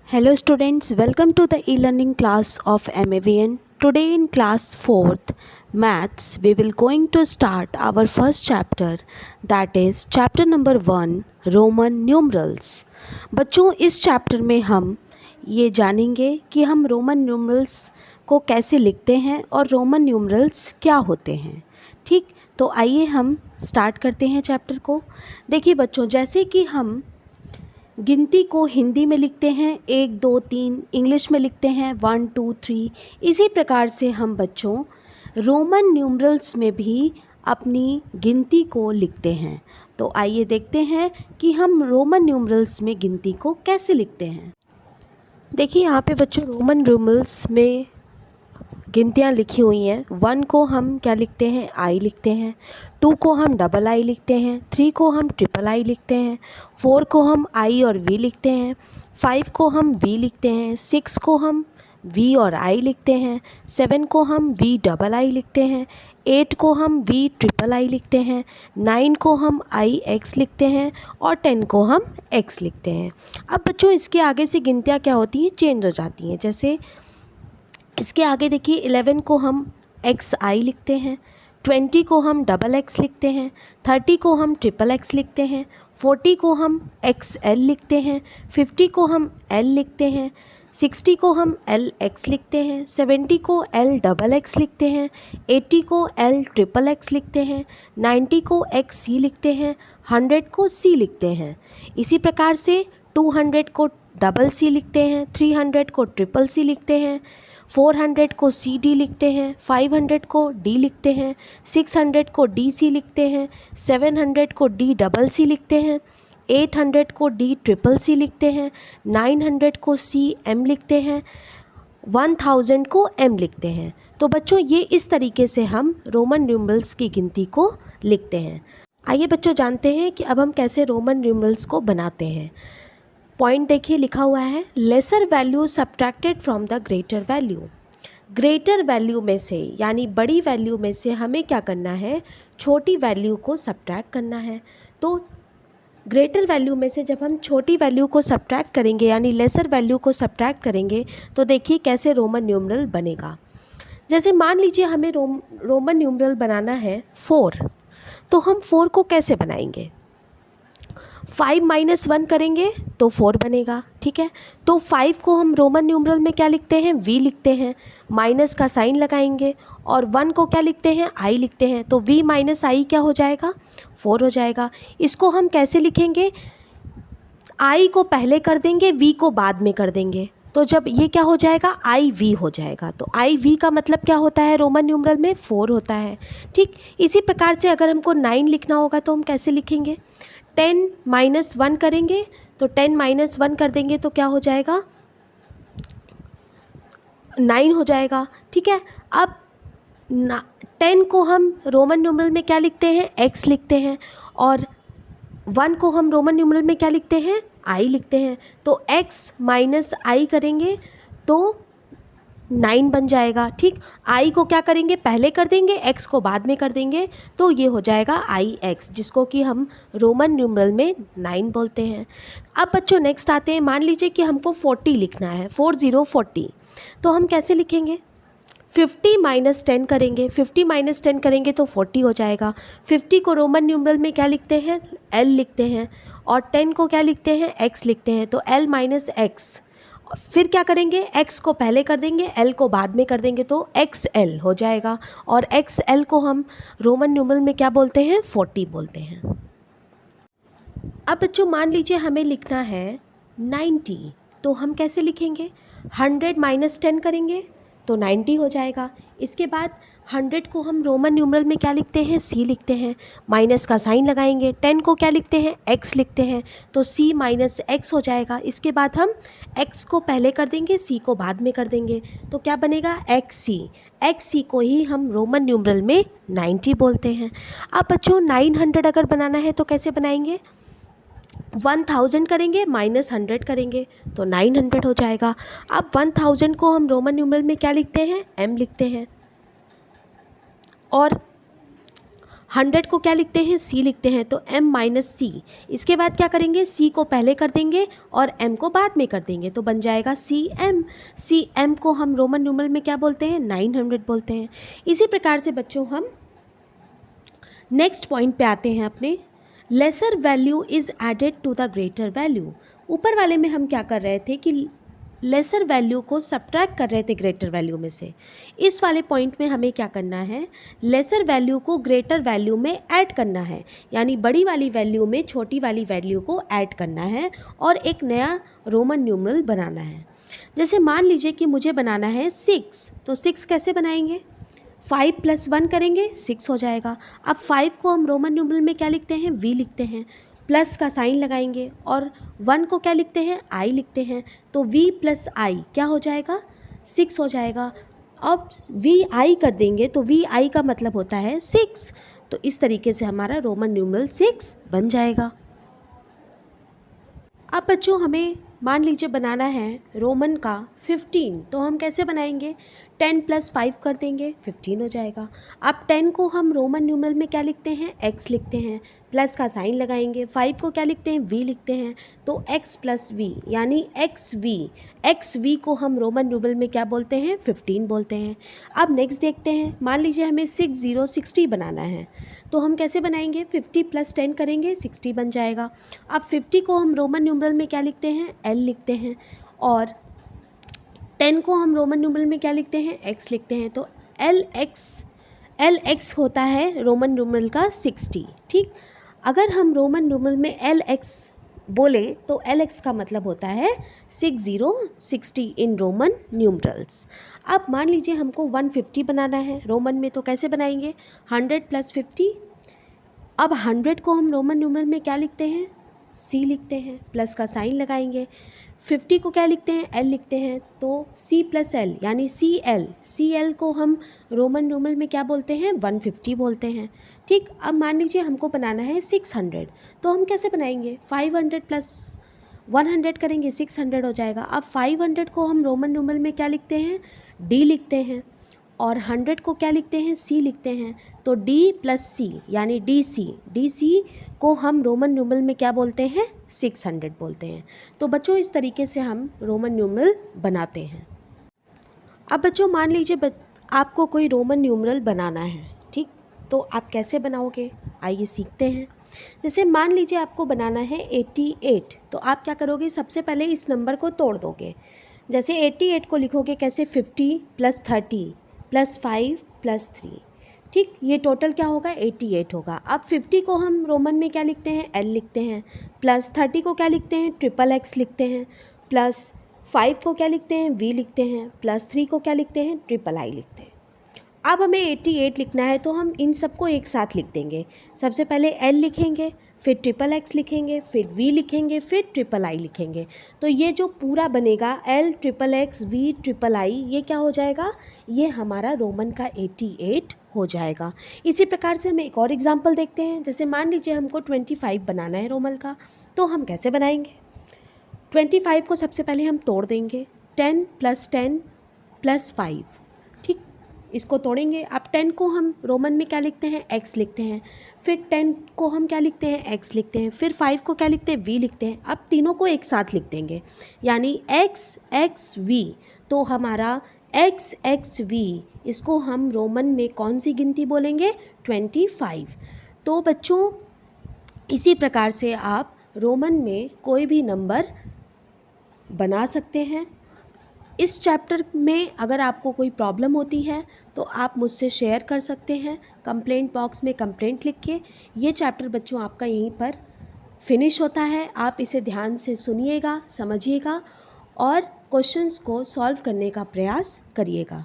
Hello students, welcome to the e-learning class of MAVN. Today in class 4th Maths, we will going to start our first chapter, that is chapter number 1 Roman numerals. बच्चों इस chapter में हम ये जानेंगे कि हम Roman numerals को कैसे लिखते हैं और रोमन न्यूमरल्स क्या होते हैं। ठीक, तो आइए हम स्टार्ट करते हैं चैप्टर को। देखिए बच्चों, जैसे कि हम गिनती को हिंदी में लिखते हैं 1 2 3, इंग्लिश में लिखते हैं 1 2 3, इसी प्रकार से हम बच्चों रोमन न्यूमरल्स में भी अपनी गिनती को लिखते हैं। तो आइए देखते हैं कि हम रोमन न्यूमरल्स में गिनती को कैसे लिखते हैं। देखिए यहाँ पे बच्चों रोमन न्यूमरल्स में गिनतियाँ लिखी हुई हैं। 1 को हम क्या लिखते हैं, आई लिखते हैं। 2 को हम डबल आई लिखते हैं। 3 को हम ट्रिपल आई लिखते हैं। 4 को हम आई और वी लिखते हैं। 5 को हम वी लिखते हैं। 6 को हम वी और आई लिखते हैं। 7 को हम वी डबल आई लिखते हैं। 8 को हम वी ट्रिपल आई लिखते हैं। 9 को हम आई एक्स लिखते हैं और 10 को हम एक्स लिखते हैं। अब बच्चों इसके आगे से गिनतियाँ क्या होती हैं, चेंज हो जाती हैं। जैसे इसके आगे देखिए 11 को हम एक्स आई लिखते हैं। 20 को हम डबल एक्स लिखते हैं। 30 को हम ट्रिपल एक्स लिखते हैं। 40 को हम एक्स एल लिखते हैं। 50 को हम एल लिखते हैं। 60 को हम एल एक्स लिखते हैं। 70 को एल डबल एक्स लिखते हैं। 80 को एल ट्रिपल एक्स लिखते हैं। 90 को एक्स सी लिखते हैं। 100 को सी लिखते हैं। इसी प्रकार से 200 को डबल सी लिखते हैं। 300 को ट्रिपल सी लिखते हैं। 400 को सी डी लिखते हैं। 500 को डी लिखते हैं। 600 को डी सी लिखते हैं। 700 को डी डबल सी लिखते हैं। 800 को डी ट्रिपल सी लिखते हैं। 900 को सी एम लिखते हैं। 1000 को एम लिखते हैं। तो बच्चों ये इस तरीके से हम रोमन न्यूमरल्स की गिनती को लिखते हैं। आइए बच्चों जानते हैं कि अब हम कैसे रोमन न्यूमरल्स को बनाते हैं। पॉइंट देखिए लिखा हुआ है, lesser value subtracted from the greater value. Greater value में से यानी बड़ी वैल्यू में से हमें क्या करना है, छोटी वैल्यू को सब्ट्रैक्ट करना है। तो ग्रेटर वैल्यू में से जब हम छोटी वैल्यू को सब्ट्रैक्ट करेंगे यानी लेसर वैल्यू को सब्ट्रैक्ट करेंगे तो देखिए कैसे रोमन न्यूमरल बनेगा। जैसे मान लीजिए हमें रोमन न्यूमरल बनाना है 4, तो हम 4 को कैसे बनाएंगे, 5 - 1 करेंगे तो 4 बनेगा। ठीक है, तो 5 को हम रोमन न्यूमरल में क्या लिखते हैं, वी लिखते हैं, माइनस का साइन लगाएंगे, और 1 को क्या लिखते हैं, आई लिखते हैं। तो v - आई क्या हो जाएगा, 4 हो जाएगा। इसको हम कैसे लिखेंगे, आई को पहले कर देंगे, v को बाद में कर देंगे। तो जब ये क्या हो जाएगा, आई वी हो जाएगा। तो आई वी का मतलब क्या होता है, रोमन न्यूमरल में 4 होता है। ठीक, इसी प्रकार से अगर हमको 9 लिखना होगा तो हम कैसे लिखेंगे, 10 - 1 करेंगे, तो 10 - 1 कर देंगे तो क्या हो जाएगा, 9 हो जाएगा। ठीक है, अब 10 को हम रोमन न्यूमरल में क्या लिखते हैं, x लिखते हैं, और 1 को हम रोमन न्यूमरल में क्या लिखते हैं, i लिखते हैं। तो x - i करेंगे तो 9 बन जाएगा। ठीक, i को क्या करेंगे, पहले कर देंगे, x को बाद में कर देंगे, तो ये हो जाएगा ix, जिसको कि हम रोमन न्यूमरल में 9 बोलते हैं। अब बच्चों नेक्स्ट आते हैं, मान लीजिए कि हमको 40 लिखना है, 40, तो हम कैसे लिखेंगे, 50 - 10 करेंगे। 50 - 10 करेंगे तो 40 हो जाएगा। 50 को रोमन न्यूमरल में क्या लिखते हैं, l लिखते हैं, और 10 को क्या लिखते हैं, x लिखते हैं। तो l - x, फिर क्या करेंगे, x को पहले कर देंगे, l को बाद में कर देंगे, तो xl हो जाएगा। और xl को हम रोमन न्यूमरल में क्या बोलते हैं, 40 बोलते हैं। अब बच्चों मान लीजिए हमें लिखना है 90, तो हम कैसे लिखेंगे, 100 - 10 करेंगे तो 90 हो जाएगा। इसके बाद 100 को हम रोमन न्यूमरल में क्या लिखते हैं, c लिखते हैं, माइनस का साइन लगाएंगे। 10 को क्या लिखते हैं, x लिखते हैं, तो c - x हो जाएगा। इसके बाद हम x को पहले कर देंगे, c को बाद में कर देंगे, तो क्या बनेगा, xc को ही हम रोमन न्यूमरल में 90 बोलते हैं। अब बच्चों 900 अगर बनाना है तो कैसे बनाएंगे, 1000 करेंगे -100 करेंगे तो 900 हो जाएगा। अब 1000 को हम रोमन न्यूमरल में क्या लिखते हैं, m लिखते हैं, और 100 को क्या लिखते हैं, c लिखते हैं, तो m माइनस सी। इसके बाद क्या करेंगे, c को पहले कर देंगे और m को बाद में कर देंगे, तो बन जाएगा cm को हम रोमन न्यूमरल में क्या बोलते हैं, 900 बोलते हैं। इसी प्रकार से बच्चों हम नेक्स्ट पॉइंट पे आते हैं अपने, lesser value is added to the greater value. ऊपर वाले में हम क्या कर रहे थे कि लेसर वैल्यू को सब्ट्रैक्ट कर रहे थे ग्रेटर वैल्यू में से। इस वाले पॉइंट में हमें क्या करना है, लेसर वैल्यू को ग्रेटर वैल्यू में ऐड करना है, यानी बड़ी वाली वैल्यू में छोटी वाली वैल्यू को ऐड करना है और एक नया रोमन न्यूमरल बनाना है। जैसे मान लीजिए कि मुझे बनाना है 6, तो 6 कैसे बनाएंगे, 5 + 1 करेंगे 6 हो जाएगा। अब 5 को हम रोमन न्यूमरल में क्या लिखते हैं, v लिखते हैं, प्लस का साइन लगाएंगे और 1 को क्या लिखते हैं, i लिखते हैं, तो v + i क्या हो जाएगा, 6 हो जाएगा। अब vi कर देंगे तो vi का मतलब होता है 6, तो इस तरीके से हमारा रोमन न्यूमरल 6 बन जाएगा। अब बच्चों हमें मान लीजिए बनाना है रोमन का 15, तो हम कैसे बनाएंगे, 10 + 5 कर देंगे 15 हो जाएगा। अब 10 को हम रोमन न्यूमरल में क्या लिखते हैं, x लिखते हैं, प्लस का साइन लगाएंगे, 5 को क्या लिखते हैं, v लिखते हैं, तो x + v यानी xv को हम रोमन न्यूमरल में क्या बोलते हैं, 15 बोलते हैं। अब नेक्स्ट देखते हैं, मान लीजिए हमें 60 बनाना है, तो हम कैसे बनाएंगे, 50 + 10 करेंगे 60 बन जाएगा। अब 50 को हम रोमन न्यूमरल में क्या लिखते हैं, l लिखते हैं, और 10 को हम रोमन न्यूमरल में क्या लिखते हैं, x लिखते हैं, तो lx होता है रोमन न्यूमरल का 60। ठीक, अगर हम रोमन न्यूमरल में lx बोले तो lx का मतलब होता है 60 इन रोमन न्यूमरल्स। अब मान लीजिए हमको 150 बनाना है रोमन में, तो कैसे बनाएंगे, 100 + 50। अब 100 को हम रोमन न्यूमरल में क्या लिखते हैं, c लिखते हैं, प्लस का साइन लगाएंगे, 50 को क्या लिखते हैं, l लिखते हैं, तो c + l यानी cl को हम रोमन न्यूमरल में क्या बोलते हैं, 150 बोलते हैं। ठीक, अब मान लीजिए हमको बनाना है 600, तो हम कैसे बनाएंगे, 500 + 100 करेंगे 600 हो जाएगा। अब 500 को हम रोमन न्यूमरल में क्या लिखते हैं, d लिखते हैं, और 100 को क्या लिखते हैं, c लिखते हैं, तो d + c यानी dc को हम रोमन न्यूमरल में क्या बोलते हैं, 600 बोलते हैं। तो बच्चों इस तरीके से हम रोमन न्यूमरल बनाते हैं। अब बच्चों मान लीजिए आपको कोई रोमन न्यूमरल बनाना है, ठीक, तो आप कैसे बनाओगे, आइए सीखते हैं। जैसे मान लीजिए आपको बनाना है 88, तो आप क्या करोगे, सबसे पहले इस नंबर को तोड़ दोगे। जैसे 88 को लिखोगे कैसे, 50 + 30 + 5 + 3, ठीक, ये टोटल क्या होगा, 88 होगा। अब 50 को हम रोमन में क्या लिखते हैं, l लिखते हैं, प्लस 30 को क्या लिखते हैं, XXX लिखते हैं, प्लस 5 को क्या लिखते हैं, v लिखते हैं, प्लस 3 को क्या लिखते हैं, III लिखते हैं। अब हमें 88 लिखना है तो हम इन सबको एक साथ लिख देंगे। सबसे पहले l लिखेंगे, फिर XXX लिखेंगे, फिर v लिखेंगे, फिर III लिखेंगे, तो ये जो पूरा बनेगा l XXX v III, ये क्या हो जाएगा, ये हमारा रोमन का 88 हो जाएगा। इसी प्रकार से हम एक और एग्जांपल देखते हैं। जैसे मान लीजिए हमको 25 बनाना है रोमन का, तो हम कैसे बनाएंगे, 25 को सबसे पहले हम तोड़ देंगे, 10 + 10 + 5, ठीक, इसको तोड़ेंगे। अब 10 को हम रोमन में क्या लिखते हैं, x लिखते हैं, फिर 10 को हम क्या लिखते हैं, x लिखते हैं, फिर 5 को क्या लिखते हैं, v लिखते हैं। अब तीनों को एक साथ लिख देंगे, यानी XXV, तो हमारा XXV, इसको हम रोमन में कौन सी गिनती बोलेंगे, 25। तो बच्चों इसी प्रकार से आप रोमन में कोई भी नंबर बना सकते हैं। इस चैप्टर में अगर आपको कोई प्रॉब्लम होती है तो आप मुझसे शेयर कर सकते हैं, कंप्लेंट बॉक्स में कंप्लेंट लिख के। ये चैप्टर बच्चों आपका यहीं पर फिनिश होता है। आप इसे ध्यान से सुनिएगा, समझिएगा और क्वेश्चंस को सॉल्व करने का प्रयास करिएगा।